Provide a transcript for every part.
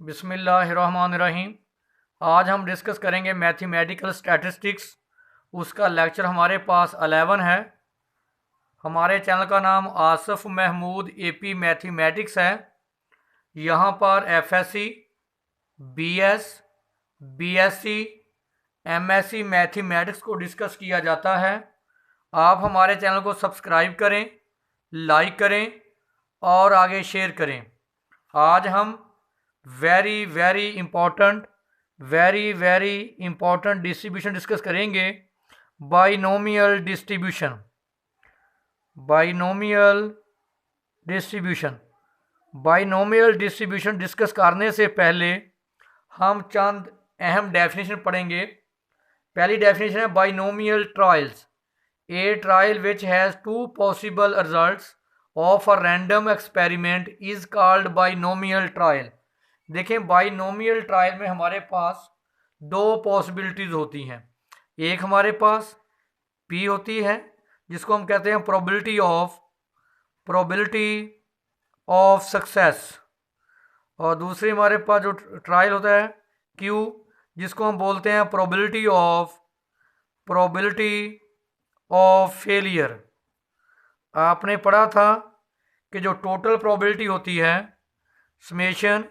बिस्मिल्लाहिर्रहमानिर्रहीम। आज हम डिस्कस करेंगे मैथमेटिकल स्टैटिस्टिक्स। उसका लेक्चर हमारे पास 11 है। हमारे चैनल का नाम आसफ महमूद एपी मैथमेटिक्स है। यहाँ पर FSc, BS, BSc, MSc mathematics को डिस्कस किया जाता है। आप हमारे चैनल को सब्सक्राइब करें, लाइक करें और आगे शेयर करें। आज हम very very important distribution discuss करेंगे। Binomial distribution binomial distribution discuss करने से पहले हम चंद अहम डेफिनेशन पढ़ेंगे। पहली डेफिनेशन है binomial trials. A trial which has two possible results of a random experiment is called binomial trial. देखें, बाइनोमियल ट्रायल में हमारे पास दो पॉसिबिलिटीज़ होती हैं। एक हमारे पास P होती है जिसको हम कहते हैं प्रोबेबिलिटी ऑफ सक्सेस, और दूसरी हमारे पास जो ट्रायल होता है Q, जिसको हम बोलते हैं प्रोबेबिलिटी ऑफ फेलियर। आपने पढ़ा था कि जो टोटल प्रोबेबिलिटी होती है summation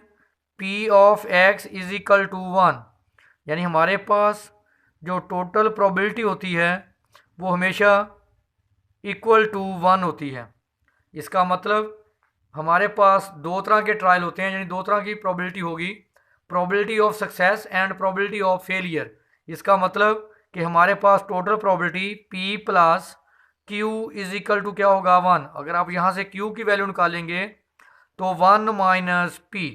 P of x is equal to 1, यानी हमारे पास जो टोटल प्रोबेबिलिटी होती है वो हमेशा इक्वल टू 1 होती है। इसका मतलब हमारे पास दो तरह के ट्रायल होते हैं, यानी दो तरह की प्रोबेबिलिटी होगी, probability of success and probability of failure. इसका मतलब कि हमारे पास total probability P plus Q is equal to क्या होगा 1। अगर आप यहाँ से Q की वैल्यू निकालेंगे तो 1 माइनस P।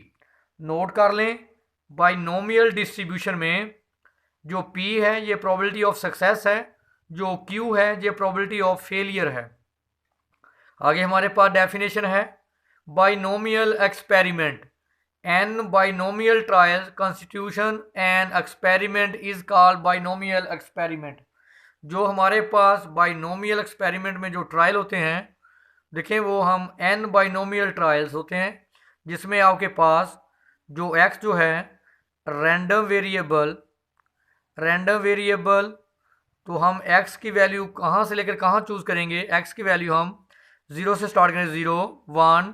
नोट कर लें, बाइनोमियल डिस्ट्रीब्यूशन में जो P है ये प्रोबेबिलिटी ऑफ सक्सेस है, जो Q है ये प्रोबेबिलिटी ऑफ फेलियर है। आगे हमारे पास डेफिनेशन है binomial experiment. An binomial trial constitution an experiment is called binomial experiment. जो हमारे पास बाइनोमियल एक्सपेरिमेंट में जो ट्रायल होते हैं, देखें वो हम n बाइनोमियल ट्रायल्स होते हैं जिसमें आपके पास जो x जो है रैंडम वेरिएबल, तो हम x की वैल्यू कहाँ से लेकर कहाँ चूज़ करेंगे। x की वैल्यू हम 0 से स्टार्ट करें, 0, 1,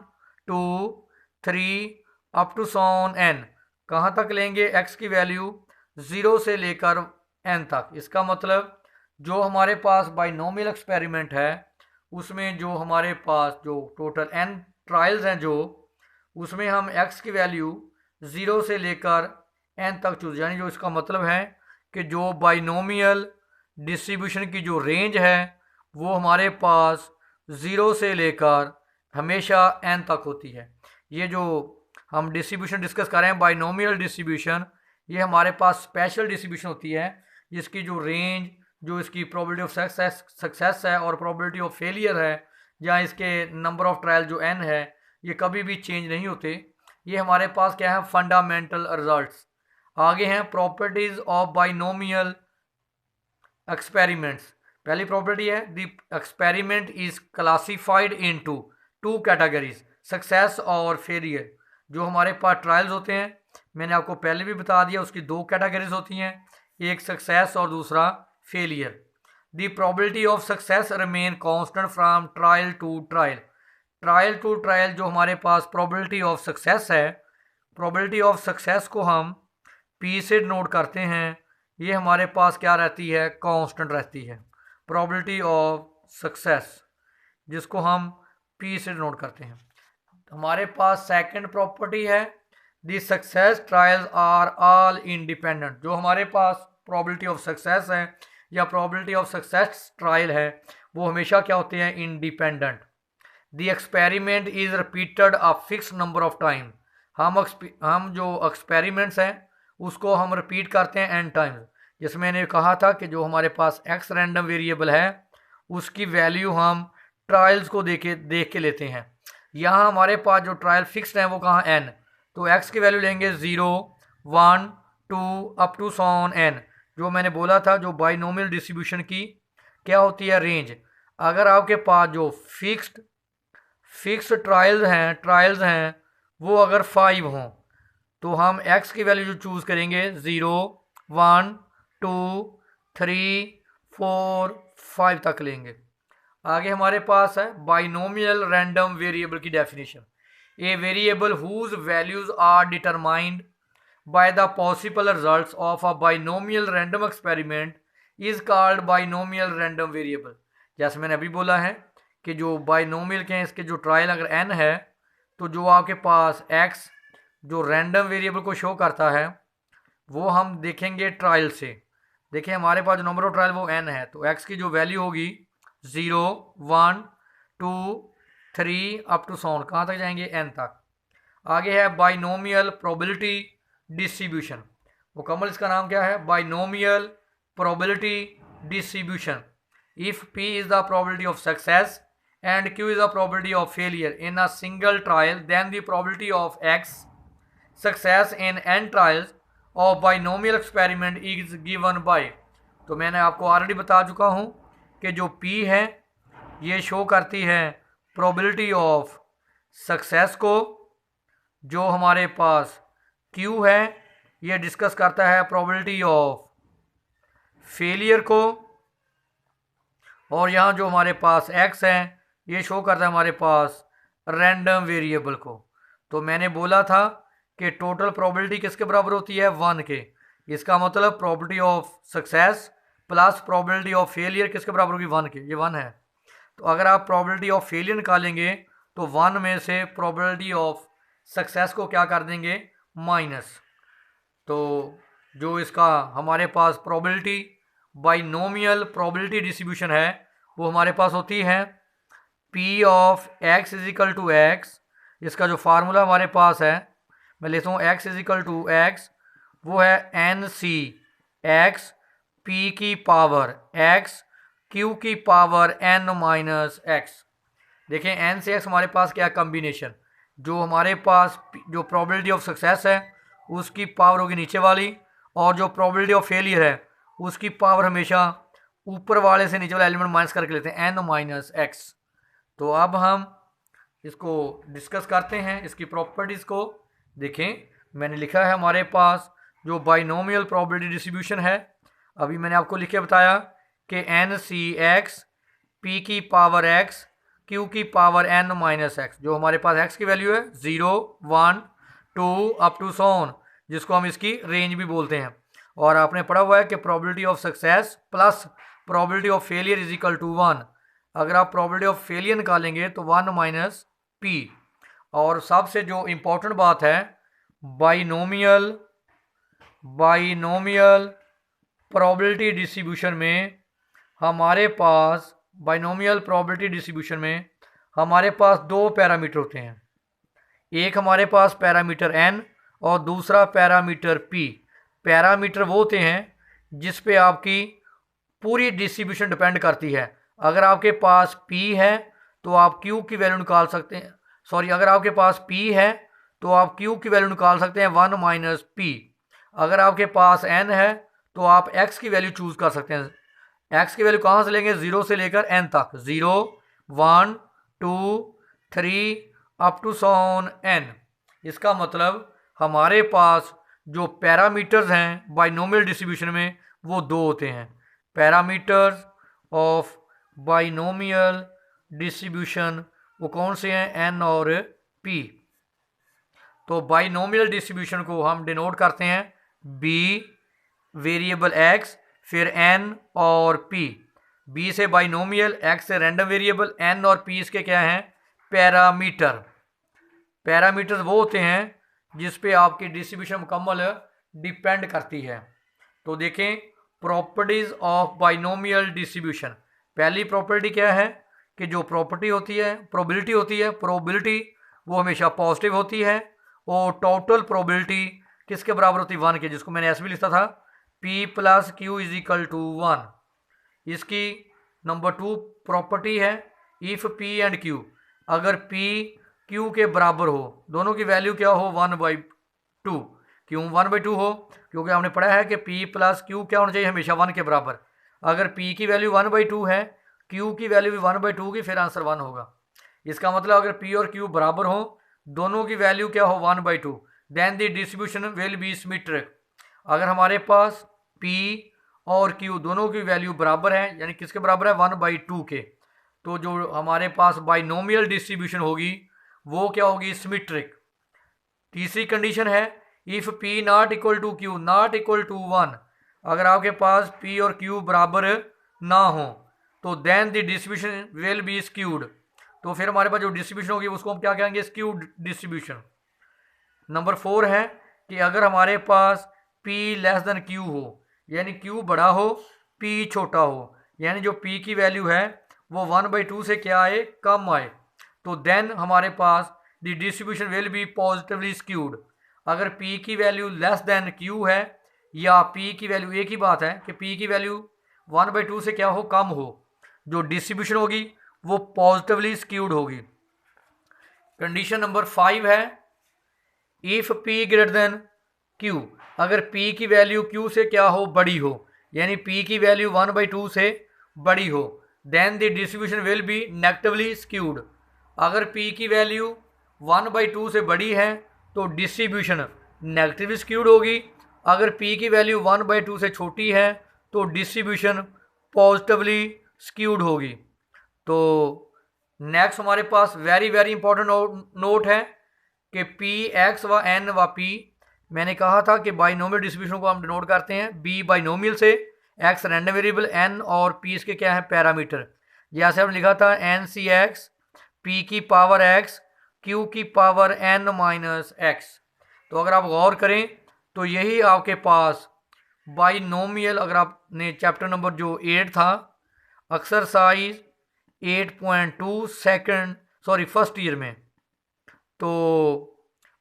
2, 3 अप टू सॉन n। कहाँ तक लेंगे x की वैल्यू 0 से लेकर n तक। इसका मतलब जो हमारे पास बाइनोमियल एक्सपेरिमेंट है उसमें जो हमारे पास जो टोटल n ट्रायल्स हैं, जो उसमें हम x की वैल्यू 0 से लेकर n तक चूज, यानी जो इसका मतलब है कि जो बाइनोमियल डिस्ट्रीब्यूशन की जो रेंज है वो हमारे पास 0 से लेकर हमेशा n तक होती है। ये जो हम डिस्ट्रीब्यूशन डिस्कस कर रहे हैं बाइनोमियल डिस्ट्रीब्यूशन, ये हमारे पास स्पेशल डिस्ट्रीब्यूशन होती है जिसकी जो रेंज, जो इसकी प्रोबेबिलिटी ऑफ सक्सेस है और प्रोबेबिलिटी ऑफ फेलियर है, या इसके नंबर ऑफ ट्रायल जो n है, ये कभी भी चेंज नहीं होते। ये हमारे पास क्या है, फंडामेंटल रिजल्ट्स। आगे हैं प्रॉपर्टीज ऑफ बाइनोमियल एक्सपेरिमेंट्स। पहली प्रॉपर्टी है the experiment is classified into two categories, success और फेलियर। जो हमारे पास ट्रायल्स होते हैं, मैंने आपको पहले भी बता दिया, उसकी दो कैटेगरीज होती हैं, एक सक्सेस और दूसरा failure. The probability of success remain constant from trial to trial. जो हमारे पास प्रोबेबिलिटी ऑफ सक्सेस है, प्रोबेबिलिटी ऑफ सक्सेस को हम P से नोट करते हैं, ये हमारे पास क्या रहती है, कांस्टेंट रहती है। प्रोबेबिलिटी ऑफ सक्सेस जिसको हम P से नोट करते हैं। हमारे पास सेकंड प्रॉपर्टी है the success trials are all independent. जो हमारे पास प्रोबेबिलिटी ऑफ सक्सेस है या प्रोबेबिलिटी ऑफ सक्सेस ट्रायल है वो हमेशा क्या होते हैं, independent. The experiment is repeated a fix number of time. हम जो एक्सपेरिमेंट्स हैं उसको हम रिपीट करते हैं n टाइम्स। जिसमें मैंने कहा था कि जो हमारे पास x रैंडम वेरिएबल है उसकी वैल्यू हम ट्रायल्स को देख के लेते हैं। यहाँ हमारे पास जो ट्रायल फिक्स्ड है वो कहाँ, n, तो x की वैल्यू लेंगे 0, 1, 2 अप टू सॉन n। जो मैंने बोला था जो बाइनोमियल डिस्ट्रीब्यूशन की क्या होती है, रेंज। अगर आपके पास जो फिक्स्ड ट्रायल्स हैं वो अगर 5 हों, तो हम x की वैल्यू जो चूज़ करेंगे 0, 1, 2, 3, 4, 5 तक लेंगे। आगे हमारे पास है बाइनोमियल रैंडम वेरिएबल की definition. A variable whose values are determined by the possible results of a binomial random experiment is called binomial random variable. जैसे मैंने अभी बोला है कि जो बाइनोमियल के हैं इसके जो ट्रायल अगर n है तो जो आपके पास x जो रैंडम वेरिएबल को शो करता है वो हम देखेंगे ट्रायल से। देखिए हमारे पास जो नंबर ऑफ ट्रायल वो n है, तो x की जो वैल्यू होगी 0, 1, 2, 3 अप टू सॉन कहाँ तक जाएंगे n तक। आगे है बाइनोमियल प्रोबेबिलिटी डिस्ट्रीब्यूशन। मुकम्मल इसका नाम क्या है? Binomial probability distribution. If p is the probability of success and q is the probability of failure in a single trial, then the probability of x success in n trials of binomial experiment is given by। तो मैंने आपको already बता चुका हूँ कि जो p है ये शो करती है probability of success को, जो हमारे पास q है ये डिस्कस करता है probability of failure को, और यहाँ जो हमारे पास x है ये शो करता है हमारे पास रैंडम वेरिएबल को। तो मैंने बोला था कि टोटल प्रोबेबिलिटी किसके बराबर होती है? 1 के। इसका मतलब probability of success plus probability of failure किसके बराबर होगी? 1 के। ये 1 है। तो अगर आप प्रोबेबिलिटी ऑफ फेलियर निकालेंगे तो 1 में से प्रोबेबिलिटी ऑफ सक्सेस को क्या कर देंगे? माइनस। तो जो इसका हमारे पास प्रोबेबिलिटी बाइनोमियल प्रोबेबिलिटी डिस्ट्रीब्यूशन है वो हमारे पास होती है P of x is equal to x। इसका जो फार्मूला हमारे पास है मैं लेता हूँ x is equal to x, वो है NC x P की पावर x Q की पावर n माइनस x। देखें n से x हमारे पास क्या कम्बिनेशन, जो हमारे पास जो प्रोबेबिलिटी ऑफ सक्सेस है उसकी पावर होगी नीचे वाली, और जो प्रोबेबिलिटी ऑफ फेलियर है उसकी पावर हमेशा ऊपर वाले से नीचे वाला एलिमेंट माइनस करके लेते हैं n माइनस x। तो अब हम इसको डिस्कस करते हैं इसकी प्रॉपर्टीज़ को। देखें मैंने लिखा है हमारे पास जो बाइनोमियल प्रोबेबिलिटी डिस्ट्रीब्यूशन है, अभी मैंने आपको लिख के बताया कि NC x P की पावर x Q की पावर n माइनस x, जो हमारे पास x की वैल्यू है 0, 1, 2 अप टू सॉन, जिसको हम इसकी रेंज भी बोलते हैं। और आपने पढ़ा हुआ है कि probability of success plus probability of failure is equal to 1। अगर आप प्रोबेबिलिटी ऑफ फेलियर निकालेंगे तो 1 माइनस p। और सबसे जो इम्पोर्टेंट बात है बाइनोमियल प्रोबेबिलिटी डिस्ट्रीब्यूशन में हमारे पास बाइनोमियल प्रोबेबिलिटी डिस्ट्रीब्यूशन में हमारे पास दो पैरामीटर होते हैं। एक हमारे पास पैरामीटर n और दूसरा पैरामीटर p। पैरामीटर वो होते हैं जिस पे आपकी पूरी डिस्ट्रीब्यूशन डिपेंड करती है। अगर आपके पास p है तो आप q की वैल्यू निकाल सकते हैं, अगर आपके पास p है तो आप q की वैल्यू निकाल सकते हैं 1 माइनस p। अगर आपके पास n है तो आप x की वैल्यू चूज़ कर सकते हैं। x की वैल्यू कहाँ से लेंगे? 0 से लेकर n तक, 0, 1, 2, 3 अप टू सॉन n। इसका मतलब हमारे पास जो पैरामीटर्स हैं बाइनोमियल डिस्ट्रीब्यूशन में वो दो होते हैं। पैरामीटर्स ऑफ बाइनोमियल डिस्ट्रीब्यूशन वो कौन से हैं? n और p। तो बाइनोमियल डिस्ट्रीब्यूशन को हम डिनोट करते हैं b वेरिएबल x फिर n और p। b से बाइनोमियल, x से रैंडम वेरिएबल, n और p इसके क्या हैं? पैरामीटर। पैरामीटर्स वो होते हैं जिस पे आपकी डिस्ट्रीब्यूशन मुकम्मल डिपेंड करती है। तो देखें प्रॉपर्टीज़ ऑफ बाइनोमियल डिस्ट्रीब्यूशन। पहली प्रॉपर्टी क्या है कि जो प्रॉपर्टी होती है प्रोबेबिलिटी होती है, प्रोबेबिलिटी वो हमेशा पॉजिटिव होती है, और टोटल प्रोबेबिलिटी किसके बराबर होती है? 1 के, जिसको मैंने ऐसे भी लिखा था p plus Q is equal to 1। इसकी नंबर 2 प्रॉपर्टी है इफ़ p एंड q, अगर p q के बराबर हो, दोनों की वैल्यू क्या हो? 1/2। क्यों 1/2 हो? क्योंकि हमने पढ़ा है कि p प्लस q क्या होना चाहिए? हमेशा 1 के बराबर। अगर p की वैल्यू 1/2 है, q की वैल्यू भी 1/2 की, फिर आंसर 1 होगा। इसका मतलब अगर p और q बराबर हो, दोनों की वैल्यू क्या हो? 1/2। Then the distribution will be symmetric. अगर हमारे पास P और Q दोनों की वैल्यू बराबर है, यानी किसके बराबर है 1/2 के, तो जो हमारे पास बाइनोमियल डिस्ट्रीब्यूशन होगी वो क्या होगी सिमेट्रिक। तीसरी कंडीशन है if P not equal to Q not equal to 1, अगर आपके पास P और Q बराबर ना हो तो then the distribution will be skewed, तो फिर हमारे पास जो डिस्ट्रीब्यूशन होगी उसको हम क्या कहेंगे स्क्यूड डिस्ट्रीब्यूशन। नंबर 4 है कि अगर हमारे पास P लेस देन Q हो, यानी Q बड़ा हो P छोटा हो, यानी जो P की वैल्यू है वो 1/2 से क्या आए कम आए, तो देन हमारे पास the distribution will be positively skewed. अगर P की वैल्यू लेस देन Q है या P की वैल्यू, एक ही बात है कि P की वैल्यू 1/2 से क्या हो कम हो, जो डिस्ट्रीब्यूशन होगी वो पॉजिटिवली स्क्यूड होगी। कंडीशन नंबर 5 है if P greater than Q, अगर P की वैल्यू Q से क्या हो बड़ी हो, यानी P की वैल्यू 1/2 से बड़ी हो, then the distribution will be negatively skewed. अगर P की वैल्यू 1/2 से बड़ी है तो डिस्ट्रीब्यूशन नेगेटिवली स्क्यूड होगी, अगर P की वैल्यू 1/2 से छोटी है तो डिस्ट्रीब्यूशन पॉजिटिवली स्क्यूड होगी। तो नेक्स्ट हमारे पास वेरी वेरी इंपॉर्टेंट नोट है कि P X व N व P, मैंने कहा था कि बाइनोमियल डिस्ट्रीब्यूशन को हम डिनोट करते हैं B बाइनोमियल से, X रैंडम वेरिएबल, N और P इसके क्या है पैरामीटर। जैसे हमने लिखा था NCX P की पावर X Q की पावर N माइनस X। तो अगर आप गौर करें तो यही आपके पास बाइनोमियल, अगर आपने चैप्टर नंबर जो 8 था एक्सरसाइज 8.2 फर्स्ट ईयर में, तो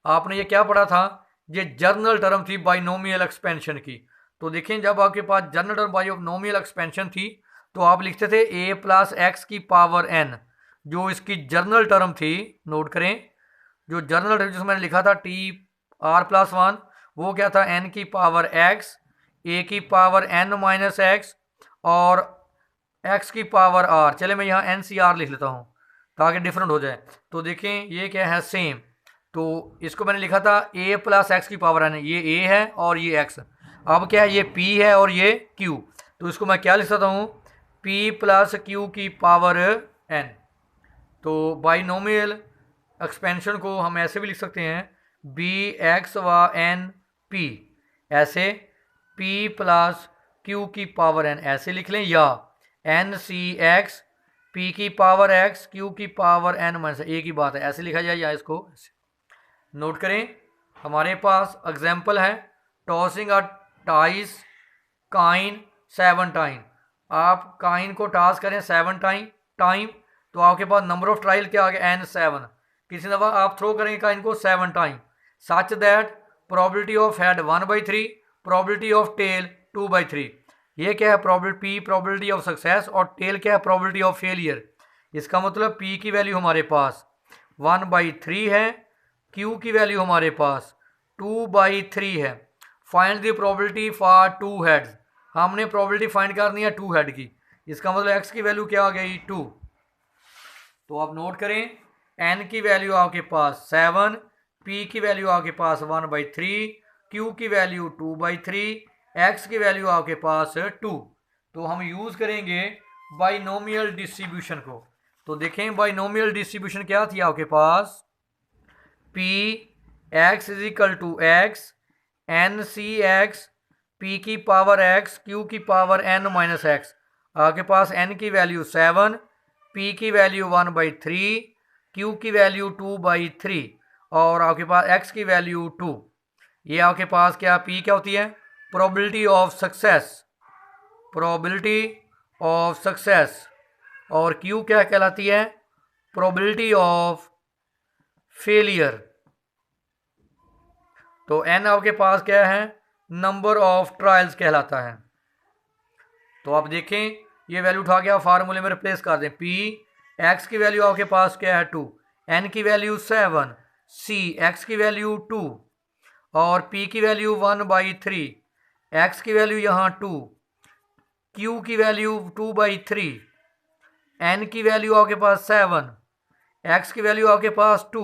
आपने ये क्या पढ़ा था, ये जर्नल टर्म थी बाइनोमियल एक्सपेंशन की। तो देखें जब आपके पास जर्नल टर्म बाइनोमियल एक्सपेंशन थी तो आप लिखते थे a प्लस एक्स की पावर n, जो इसकी जर्नल टर्म थी, नोट करें जो जर्नल टर्म जिसमें मैंने लिखा था TR+1 वो क्या था n की पावर x, a की पावर n माइनस x और x की पावर r। चले मैं यहाँ NCR लिख लेता हूँ ताकि डिफरेंट हो जाए। तो देखें ये क्या है सेम, तो इसको मैंने लिखा था a प्लस एक्स की पावर n, ये a है और ये x। अब क्या है ये p है और ये q, तो इसको मैं क्या लिख सकता हूँ p प्लस q की पावर n। तो बाइनोमियल एक्सपेंशन को हम ऐसे भी लिख सकते हैं bx व n p, ऐसे p प्लस q की पावर n ऐसे लिख लें, या NCX p की पावर x q की पावर n माइनस, एक ही बात है, ऐसे लिखा जाए या इसको ऐसे। नोट करें हमारे पास एग्जाम्पल है टॉसिंग अ टाइस काइन 7 टाइम। आप काइन को टॉस करें 7 टाइम तो आपके पास नंबर ऑफ ट्रायल क्या आ गया N7। किसी दफ़ा आप थ्रो करेंगे काइन को 7 time, such that probability of head 1/3, probability of tail 2/3। ये क्या है प्रोबेबिलिटी ऑफ सक्सेस और टेल क्या है प्रोबेबिलिटी ऑफ फेलियर। इसका मतलब P की वैल्यू हमारे पास 1/3 है, Q की वैल्यू हमारे पास 2/3 है। Find the probability for 2 heads, हमने प्रोबेबिलिटी फाइंड करनी है 2 हेड की, इसका मतलब x की वैल्यू क्या आ गई 2। तो आप नोट करें n की वैल्यू आपके पास 7, P की वैल्यू आपके पास 1/3, Q की वैल्यू 2/3, x की वैल्यू आपके पास 2। तो हम यूज़ करेंगे बाइनोमियल डिस्ट्रीब्यूशन को। तो देखें बाइनोमियल डिस्ट्रीब्यूशन क्या थी आपके पास P x is equal to x NCX P की पावर x Q की पावर n माइनस x। आपके पास n की वैल्यू 7, P की वैल्यू 1/3, Q की वैल्यू 2/3 और आपके पास x की वैल्यू 2। ये आपके पास क्या P क्या होती है probability of success, probability of success, और Q क्या कहलाती है प्रोबेबिलिटी ऑफ फेलियर। तो n आपके पास क्या है नंबर ऑफ ट्रायल्स कहलाता है। तो आप देखें ये वैल्यू उठा के आप फार्मूले में रिप्लेस कर दें। P x की वैल्यू आपके पास क्या है 2, n की वैल्यू 7, C x की वैल्यू 2 और P की वैल्यू 1/3, x की वैल्यू यहाँ 2, Q की वैल्यू 2/3, n की वैल्यू आपके पास 7, x की वैल्यू आपके पास 2।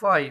5.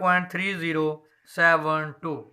0.3072.